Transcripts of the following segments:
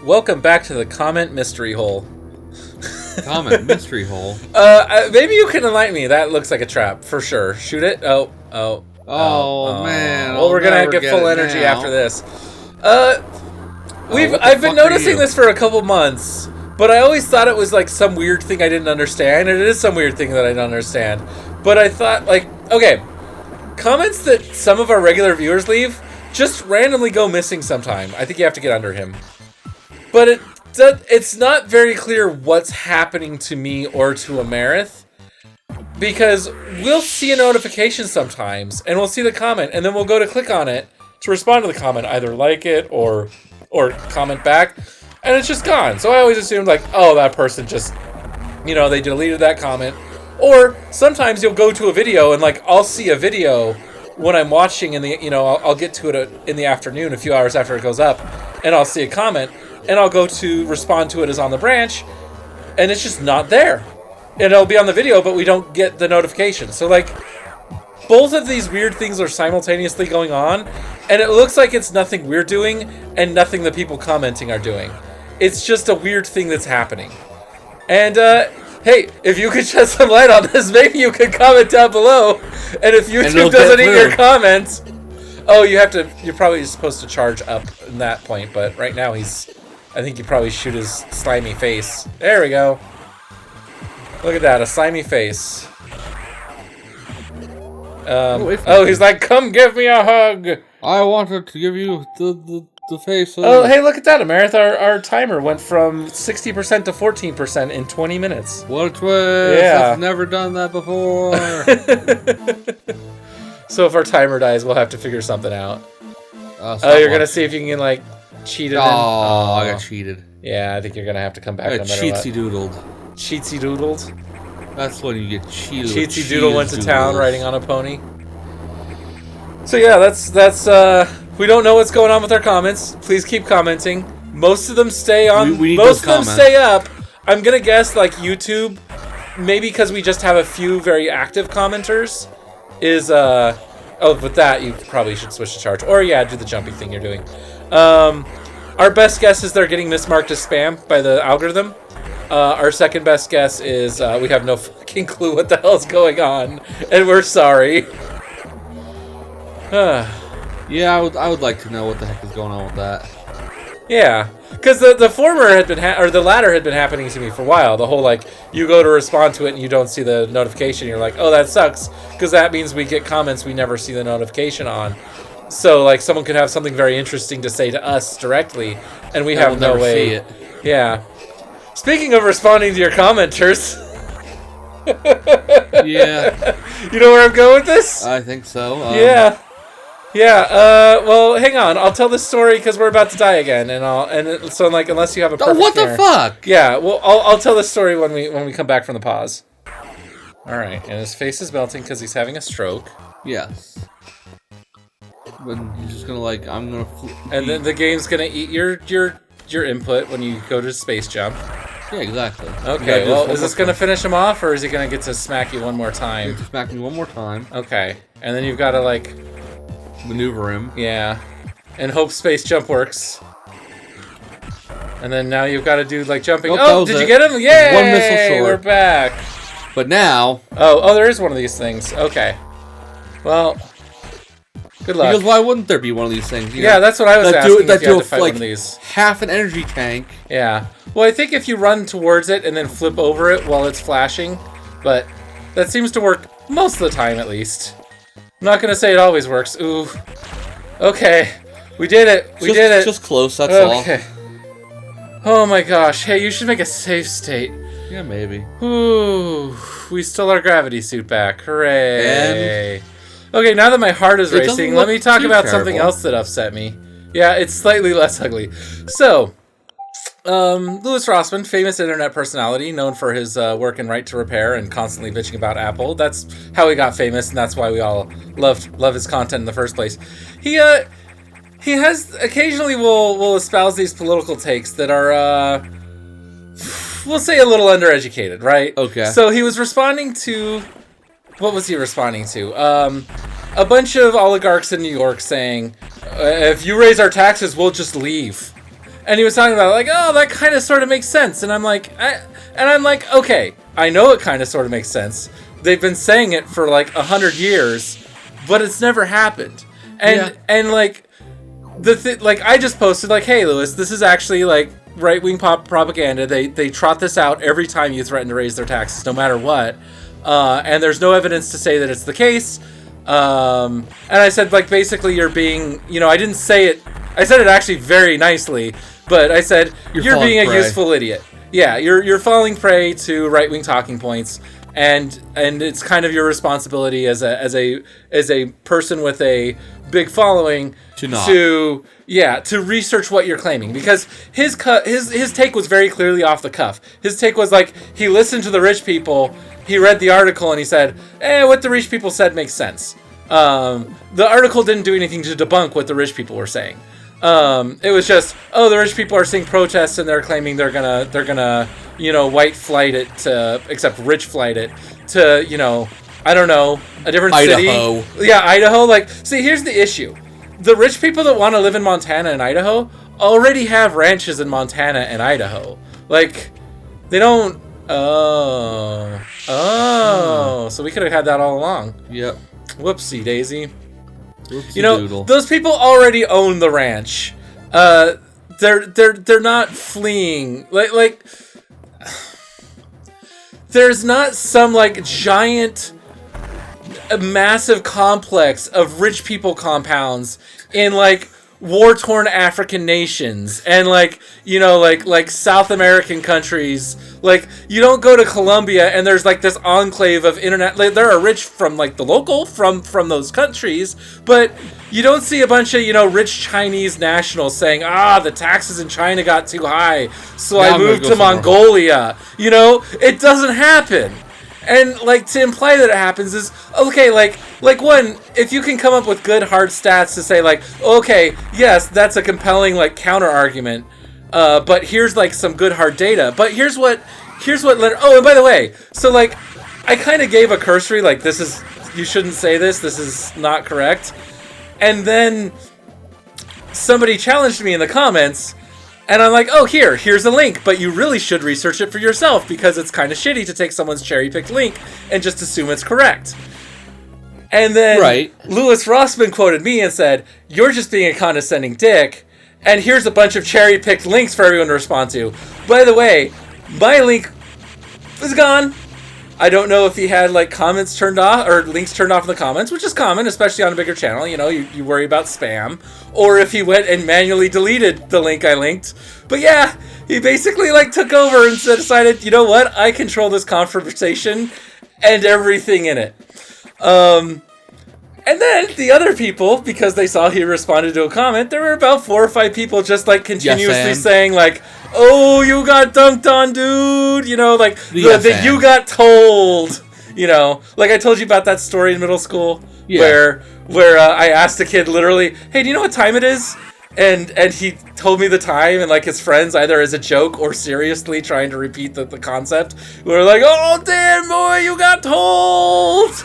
Welcome back to the comment mystery hole. Comment mystery hole? Maybe you can enlighten me. That looks like a trap, for sure. Shoot it? Oh, man. Well, we're gonna get full energy after this. I've been noticing this for a couple months, but I always thought it was like some weird thing I didn't understand, and it is some weird thing that I don't understand. But I thought, like, okay, comments that some of our regular viewers leave just randomly go missing sometime. I think you have to get under him. But it's not very clear what's happening to me or to Amarith, because we'll see a notification sometimes, and we'll see the comment, and then we'll go to click on it to respond to the comment, either like it or comment back, and it's just gone. So I always assumed, like, oh, that person just, they deleted that comment. Or sometimes you'll go to a video, and, like, I'll see a video when I'm watching, I'll get to it in the afternoon, a few hours after it goes up, and I'll see a comment, and I'll go to respond to it as on the branch, and it's just not there. And it'll be on the video, but we don't get the notification. So, like, both of these weird things are simultaneously going on, and it looks like it's nothing we're doing and nothing the people commenting are doing. It's just a weird thing that's happening. And, hey, if you could shed some light on this, maybe you could comment down below. And if YouTube doesn't eat your comments... Oh, you're probably supposed to charge up in that point, but right now I think you probably shoot his slimy face. There we go. Look at that, a slimy face. He's like, come give me a hug. I wanted to give you the face. Oh, hey, look at that, Amarith. Our timer went from 60% to 14% in 20 minutes. What a twist. Yeah. I've never done that before. So if our timer dies, we'll have to figure something out. You're going to see if you can, like, cheat it in? Oh, I got cheated. Yeah, I think you're going to have to come back no matter cheatsy what. doodled. Cheatsy doodled? That's when you get cheated. Cheatsy doodle went to town riding on a pony. So yeah, that's we don't know what's going on with our comments. Please keep commenting. Most of them stay on. Most of them stay up. I'm going to guess, like, YouTube, maybe because we just have a few very active commenters, is, with that, you probably should switch to charge. Or, yeah, do the jumping thing you're doing. Our best guess is they're getting mismarked as spam by the algorithm. Our second best guess is we have no fucking clue what the hell's going on, and we're sorry. Yeah, I would like to know what the heck is going on with that. Yeah, because the former had been the latter had been happening to me for a while. The whole, like, you go to respond to it and you don't see the notification. You're like, oh, that sucks, because that means we get comments we never see the notification on. So, like, someone could have something very interesting to say to us directly, and we have no way. See it. Yeah. Speaking of responding to your commenters. Yeah. You know where I'm going with this? I think so. Yeah. Well, hang on. I'll tell this story because we're about to die again, so like, unless you have a perfect what the fuck? Yeah. Well, I'll tell this story when we come back from the pause. All right. And his face is melting because he's having a stroke. Yes. But he's just gonna, like, I'm gonna. And then the game's gonna eat your input when you go to space jump. Yeah, exactly. Okay. Well, is this gonna finish him off, or is he gonna get to smack you one more time? Get to smack me one more time. Okay. And then you've got to, like, maneuver him. Yeah. And hope space jump works. And then now you've got to do, like, jumping. Oh, did you get him? Yay! One missile short. We're back. But now. Oh, there is one of these things. Okay. Well, good luck. Because why wouldn't there be one of these things? Yeah, that's what I was asking. If you had to fight like, one of these. Half an energy tank. Yeah. Well, I think if you run towards it and then flip over it while it's flashing, but that seems to work most of the time, at least. I'm not gonna say it always works. Ooh. Okay. We did it. We did it. Just close, that's all. Okay. Oh my gosh. Hey, you should make a save state. Yeah, maybe. Ooh. We stole our gravity suit back. Hooray. Okay, now that my heart is racing, let me talk about something else that upset me. Yeah, it's slightly less ugly. So, Louis Rossmann, famous internet personality, known for his work in Right to Repair and constantly bitching about Apple. That's how he got famous, and that's why we all love his content in the first place. He has occasionally will espouse these political takes that are we'll say a little undereducated, right? Okay. So he was responding to, what was he responding to? A bunch of oligarchs in New York saying, if you raise our taxes, we'll just leave. and he was talking about like, oh, that kind of sort of makes sense, and I'm like, okay, I know it kind of sort of makes sense. They've been saying it for like 100 years, but it's never happened. And like like I just posted like, hey Lewis, this is actually like right-wing propaganda. They trot this out every time you threaten to raise their taxes, no matter what. And there's no evidence to say that it's the case. And I said, like, basically you're being, I didn't say it. I said it actually very nicely, but I said, you're being a useful idiot. Yeah, you're falling prey to right-wing talking points. And it's kind of your responsibility as a person with a big following to research what you're claiming, because his take was very clearly off the cuff. His take was like, he listened to the rich people, he read the article, and he said, what the rich people said makes sense. The article didn't do anything to debunk what the rich people were saying. It was just, the rich people are seeing protests and they're claiming they're gonna white flight it to, except rich flight it to, I don't know, a different Idaho. city. Yeah, Idaho. Like, see, here's the issue. The rich people that want to live in Montana and Idaho already have ranches in Montana and Idaho. Like, they don't, so we could have had that all along. Yep. Whoopsie daisy. Doodle. Those people already own the ranch. They're not fleeing. Like there's not some like giant, massive complex of rich people compounds in like war-torn African nations and like South American countries. Like, you don't go to Colombia and there's like this enclave of internet. Like, there are rich from like the local from those countries, but you don't see a bunch of rich Chinese nationals saying, the taxes in China got too high, so I moved to Mongolia. It doesn't happen. And like, to imply that it happens is okay. Like one, if you can come up with good hard stats to say like, okay, yes, that's a compelling like counter argument, but here's like some good hard data. But here's what Leonard. Oh, and by the way, so like, I kind of gave a cursory like, you shouldn't say this. This is not correct. And then somebody challenged me in the comments. And I'm like, here's a link, but you really should research it for yourself because it's kind of shitty to take someone's cherry-picked link and just assume it's correct. And then Louis Rossman quoted me and said, you're just being a condescending dick, and here's a bunch of cherry-picked links for everyone to respond to. By the way, my link is gone. I don't know if he had like comments turned off or links turned off in the comments, which is common, especially on a bigger channel. You worry about spam, or if he went and manually deleted the link I linked. But yeah, he basically like took over and decided, you know what? I control this conversation and everything in it. And then the other people, because they saw he responded to a comment, there were about 4 or 5 people just like continuously saying like, oh, you got dunked on, dude. Like the you got told. Like I told you about that story in middle school where I asked a kid literally, hey, do you know what time it is? And he told me the time, and like his friends, either as a joke or seriously trying to repeat the concept, were like, oh, damn, boy, you got told.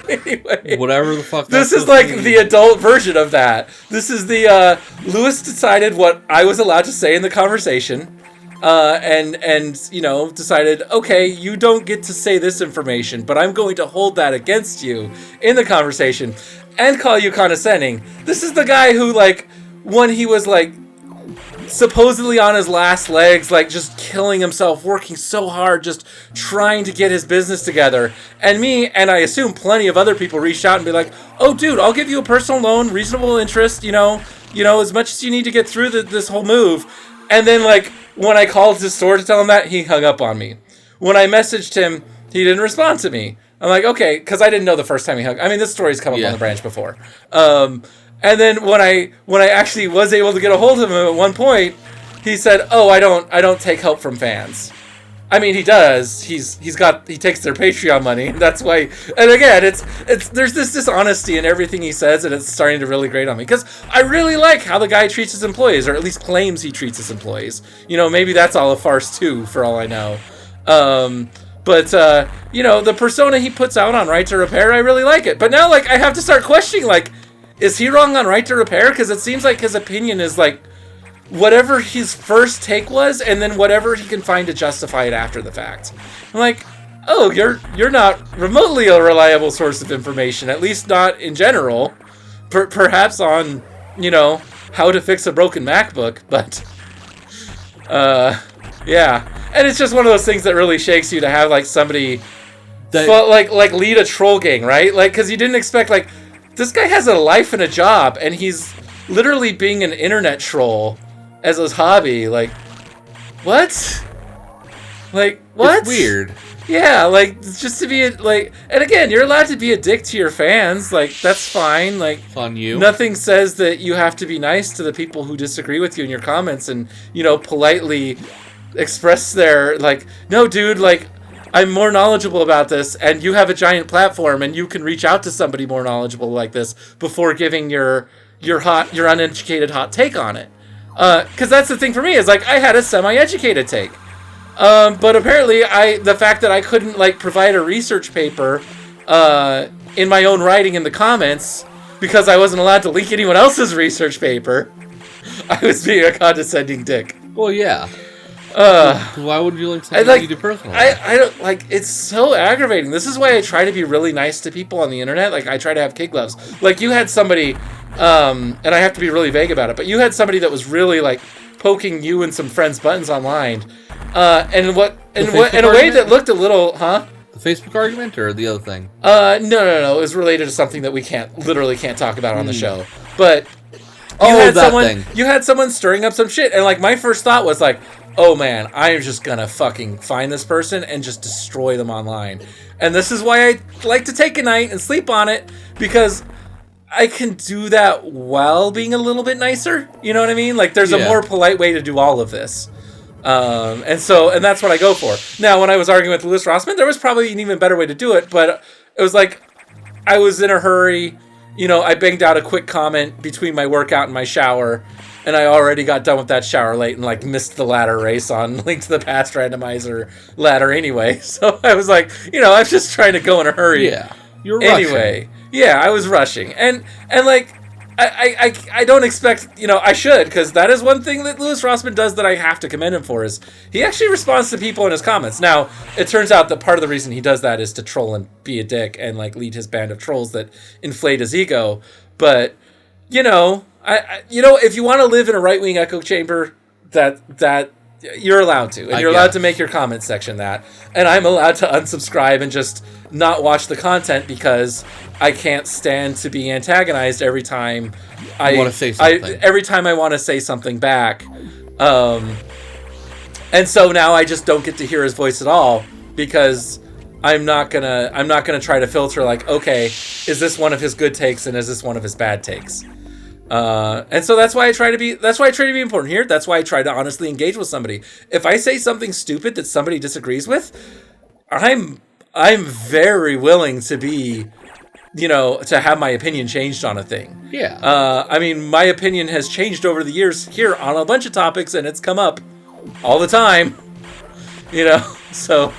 Anyway, whatever the fuck. This is like the adult version of that. This is the Lewis decided what I was allowed to say in the conversation, and decided, okay, you don't get to say this information, but I'm going to hold that against you in the conversation and call you condescending. This is the guy who like when he was like supposedly on his last legs, like just killing himself, working so hard, just trying to get his business together. And me, and I assume plenty of other people reached out and be like, oh dude, I'll give you a personal loan, reasonable interest, as much as you need to get through this whole move. And then like, when I called his store to tell him that, he hung up on me. When I messaged him, he didn't respond to me. I'm like, okay, because I didn't know the first time he hung. I mean, this story's come up on the branch before. And then when I actually was able to get a hold of him at one point, he said, "Oh, I don't take help from fans." I mean, he does. He takes their Patreon money. That's why. And again, it's there's this dishonesty in everything he says, and it's starting to really grate on me because I really like how the guy treats his employees, or at least claims he treats his employees. Maybe that's all a farce too, for all I know. But the persona he puts out on Right to Repair, I really like it. But now, like, I have to start questioning, like, is he wrong on Right to Repair? Because it seems like his opinion is, like, whatever his first take was, and then whatever he can find to justify it after the fact. I'm like, oh, you're not remotely a reliable source of information, at least not in general. Perhaps on, how to fix a broken MacBook, but yeah. And it's just one of those things that really shakes you to have like somebody like lead a troll gang, right? Like, because you didn't expect, like, this guy has a life and a job, and he's literally being an internet troll as his hobby. Like, what? Like, what? It's weird. Yeah, like, just to be and again, you're allowed to be a dick to your fans. Like, that's fine. Like, it's on you. Nothing says that you have to be nice to the people who disagree with you in your comments and, politely express their, like, no, dude, like, I'm more knowledgeable about this, and you have a giant platform, and you can reach out to somebody more knowledgeable like this before giving your uneducated hot take on it. Because that's the thing for me, is, like, I had a semi-educated take. But apparently the fact that I couldn't, like, provide a research paper in my own writing in the comments because I wasn't allowed to leak anyone else's research paper, I was being a condescending dick. Well, yeah. Why would you like something you do personally? I don't, like, it's so aggravating. This is why I try to be really nice to people on the internet. Like, I try to have kid gloves. Like, you had somebody, and I have to be really vague about it, but you had somebody that was really, like, poking you and some friends' buttons online, in a way that looked a little, huh? The Facebook argument or the other thing? No. It was related to something that we literally can't talk about on the show. But you had someone stirring up some shit, and, like, my first thought was like, oh man, I am just gonna fucking find this person and just destroy them online. And this is why I like to take a night and sleep on it, because I can do that while being a little bit nicer. You know what I mean? Like, there's a more polite way to do all of this. And that's what I go for. Now, when I was arguing with Louis Rossman, there was probably an even better way to do it, but it was like, I was in a hurry. I banged out a quick comment between my workout and my shower, and I already got done with that shower late and, like, missed the ladder race on Link to the Past randomizer ladder anyway. So I was like, I was just trying to go in a hurry. Yeah, you're rushing. Anyway, yeah, I was rushing. And like, I don't expect, I should, because that is one thing that Louis Rossman does that I have to commend him for, is he actually responds to people in his comments. Now, it turns out that part of the reason he does that is to troll and be a dick and, like, lead his band of trolls that inflate his ego. But, if you want to live in a right-wing echo chamber, that you're allowed to. And you're allowed to make your comment section that. And I'm allowed to unsubscribe and just not watch the content because I can't stand to be antagonized every time I want to say something. Every time I want to say something back. And so now I just don't get to hear his voice at all, because I'm not gonna try to filter, like, okay, is this one of his good takes and is this one of his bad takes? And so that's why I try to be important here. That's why I try to honestly engage with somebody. If I say something stupid that somebody disagrees with, I'm very willing to be, to have my opinion changed on a thing. Yeah. I mean, my opinion has changed over the years here on a bunch of topics, and it's come up all the time, so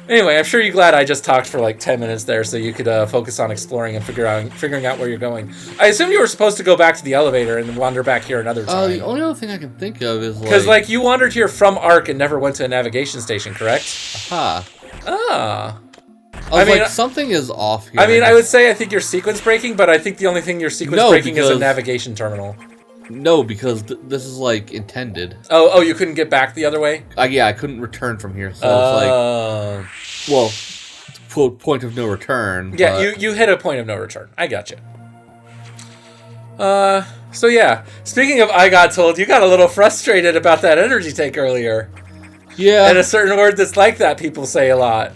anyway, I'm sure you're glad I just talked for like 10 minutes there so you could focus on exploring and figuring out where you're going. I assume you were supposed to go back to the elevator and wander back here another time. The only other thing I can think of is, because, like, you wandered here from Ark and never went to a navigation station, correct? Aha. Ah. I mean, something is off here. I mean, I would say I think you're sequence breaking, but I think the only thing you're sequence breaking is a navigation terminal. No, because this is, like, intended. Oh, you couldn't get back the other way? Yeah, I couldn't return from here, so it's like, well, quote, point of no return. Yeah, but you hit a point of no return. I got you. So yeah, speaking of I got told, you got a little frustrated about that energy take earlier. Yeah. And a certain word that's like that people say a lot.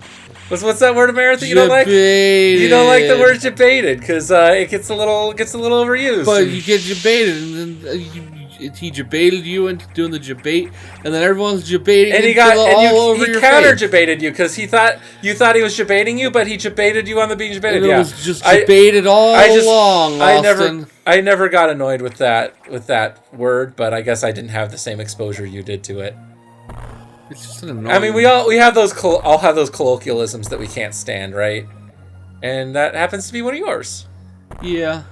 What's that word, Amarith, that you don't like? You don't like the word debated because it gets a little overused. But you get debated, and then he debated you into doing the debate, and then everyone's debating, and he counter debated you because he thought he was debating you, but he debated you on the being debated. It was just debated all along. I never got annoyed with that word, but I guess I didn't have the same exposure you did to it. It's just an annoying. I mean, we have those all have those colloquialisms that we can't stand, right? And that happens to be one of yours. Yeah.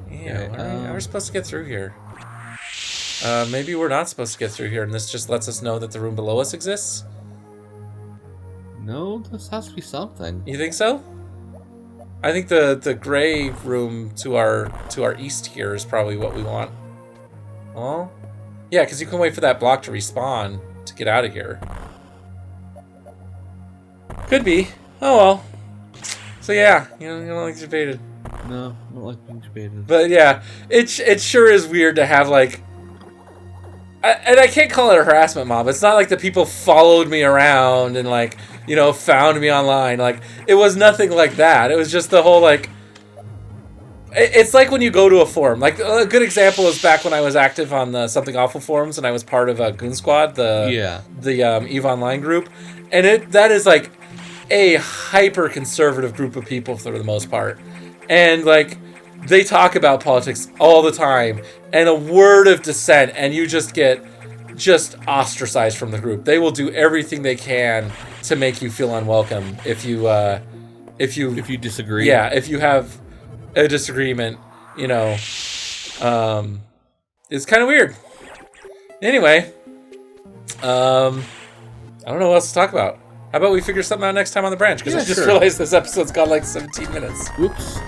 We're supposed to get through here. Maybe we're not supposed to get through here, and this just lets us know that the room below us exists? No, this has to be something. You think so? I think the gray room to our east here is probably what we want. Oh? Yeah, because you can wait for that block to respawn to get out of here. Could be. Oh well. So yeah, you don't like debated. No, I don't like being debated. But yeah, it sure is weird to have like... and I can't call it a harassment mob. It's not like the people followed me around and like, you know, found me online. Like, it was nothing like that. It was just the whole like... It's like when you go to a forum. Like, a good example is back when I was active on the Something Awful forums and I was part of a Goon Squad, the EVE Online group. And that is like a hyper-conservative group of people for the most part. And like, they talk about politics all the time, and a word of dissent, and you just get ostracized from the group. They will do everything they can to make you feel unwelcome if you disagree. Yeah, if you have a disagreement, you know, it's kind of weird. Anyway, I don't know what else to talk about. How about we figure something out next time on the branch? Because I just realized this episode's gone like 17 minutes. Oops.